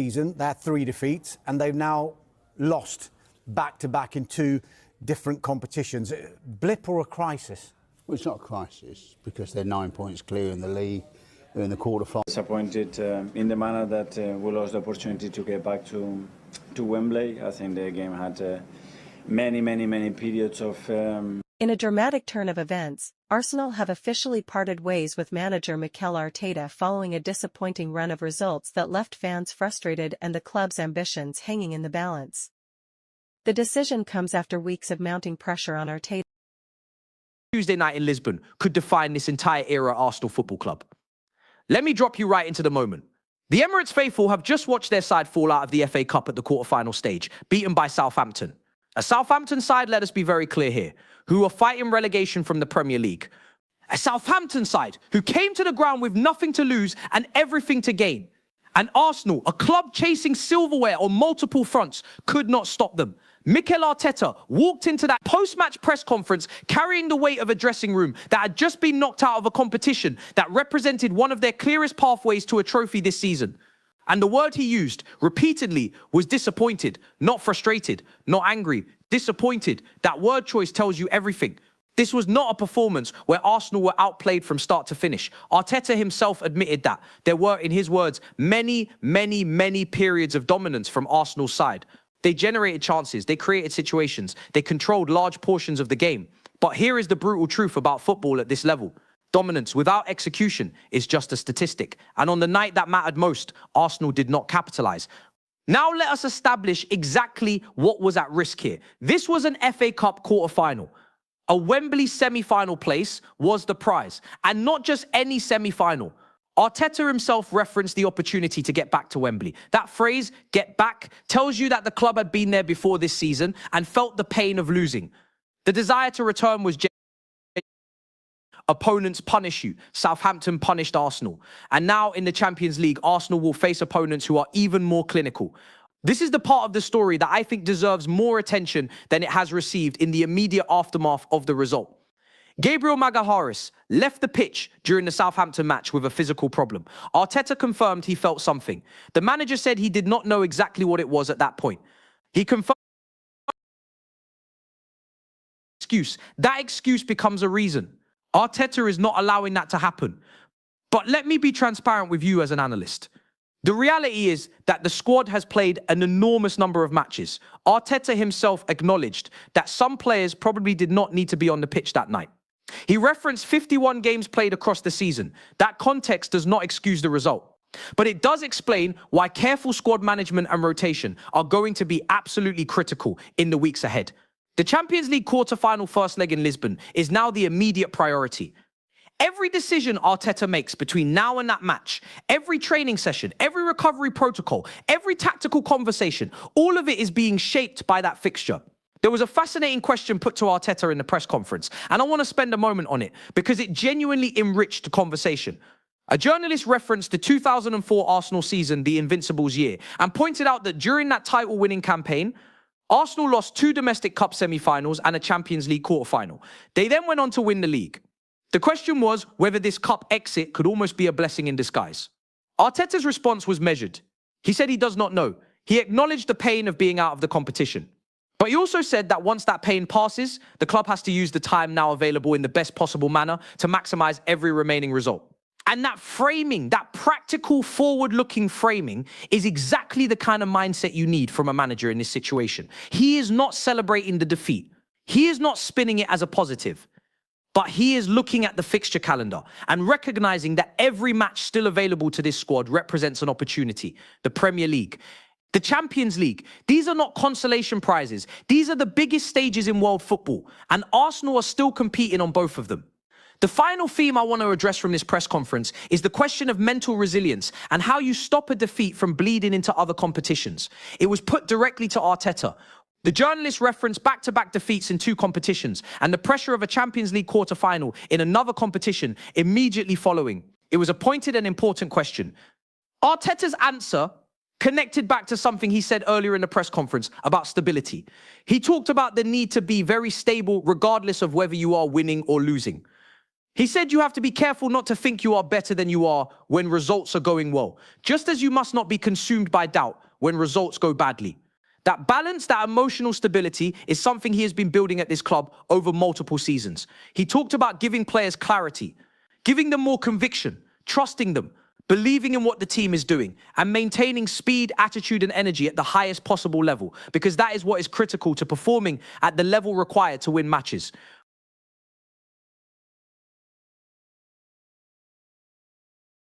season, they had 3 defeats, and they've now lost back-to-back in 2 different competitions. Blip or a crisis? Well, it's not a crisis because they're 9 points clear in the league. They're in the quarterfinals. Disappointed in the manner that we lost the opportunity to get back to Wembley. I think the game had many periods of... In a dramatic turn of events, Arsenal have officially parted ways with manager Mikel Arteta following a disappointing run of results that left fans frustrated and the club's ambitions hanging in the balance. The decision comes after weeks of mounting pressure on Arteta. Tuesday night in Lisbon could define this entire era at Arsenal Football Club. Let me drop you right into the moment. The Emirates faithful have just watched their side fall out of the FA Cup at the quarter-final stage, beaten by Southampton. A Southampton side, let us be very clear here, who are fighting relegation from the Premier League. A Southampton side who came to the ground with nothing to lose and everything to gain. And Arsenal, a club chasing silverware on multiple fronts, could not stop them. Mikel Arteta walked into that post-match press conference carrying the weight of a dressing room that had just been knocked out of a competition that represented one of their clearest pathways to a trophy this season. And the word he used repeatedly was disappointed, not frustrated, not angry, disappointed. That word choice tells you everything. This was not a performance where Arsenal were outplayed from start to finish. Arteta himself admitted that. There were, in his words, many periods of dominance from Arsenal's side. They generated chances, they created situations, they controlled large portions of the game. But here is the brutal truth about football at this level. Dominance without execution is just a statistic. And on the night that mattered most, Arsenal did not capitalise. Now let us establish exactly what was at risk here. This was an FA Cup quarter-final. A Wembley semi-final place was the prize. And not just any semi-final. Arteta himself referenced the opportunity to get back to Wembley. That phrase, get back, tells you that the club had been there before this season and felt the pain of losing. The desire to return was opponents punish you. Southampton punished Arsenal. And now in the Champions League, Arsenal will face opponents who are even more clinical. This is the part of the story that I think deserves more attention than it has received in the immediate aftermath of the result. Gabriel Magalhaes left the pitch during the Southampton match with a physical problem. Arteta confirmed he felt something. The manager said he did not know exactly what it was at that point. He confirmed that excuse becomes a reason. Arteta is not allowing that to happen. But let me be transparent with you as an analyst. The reality is that the squad has played an enormous number of matches. Arteta himself acknowledged that some players probably did not need to be on the pitch that night. He referenced 51 games played across the season. That context does not excuse the result. But it does explain why careful squad management and rotation are going to be absolutely critical in the weeks ahead. The Champions League quarter-final first leg in Lisbon is now the immediate priority. Every decision Arteta makes between now and that match, every training session, every recovery protocol, every tactical conversation, all of it is being shaped by that fixture. There was a fascinating question put to Arteta in the press conference, and I want to spend a moment on it because it genuinely enriched the conversation. A journalist referenced the 2004 Arsenal season, the Invincibles year, and pointed out that during that title-winning campaign, Arsenal lost 2 domestic cup semi-finals and a Champions League quarter-final. They then went on to win the league. The question was whether this cup exit could almost be a blessing in disguise. Arteta's response was measured. He said he does not know. He acknowledged the pain of being out of the competition. But he also said that once that pain passes, the club has to use the time now available in the best possible manner to maximize every remaining result. And that framing, that practical, forward-looking framing is exactly the kind of mindset you need from a manager in this situation. He is not celebrating the defeat. He is not spinning it as a positive. But he is looking at the fixture calendar and recognizing that every match still available to this squad represents an opportunity. The Premier League, the Champions League, these are not consolation prizes. These are the biggest stages in world football, and Arsenal are still competing on both of them. The final theme I want to address from this press conference is the question of mental resilience and how you stop a defeat from bleeding into other competitions. It was put directly to Arteta. The journalist referenced back-to-back defeats in 2 competitions and the pressure of a Champions League quarter-final in another competition immediately following. It was a pointed and important question. Arteta's answer connected back to something he said earlier in the press conference about stability. He talked about the need to be very stable regardless of whether you are winning or losing. He said you have to be careful not to think you are better than you are when results are going well, just as you must not be consumed by doubt when results go badly. That balance, that emotional stability is something he has been building at this club over multiple seasons. He talked about giving players clarity, giving them more conviction, trusting them, believing in what the team is doing, and maintaining speed, attitude, and energy at the highest possible level, because that is what is critical to performing at the level required to win matches.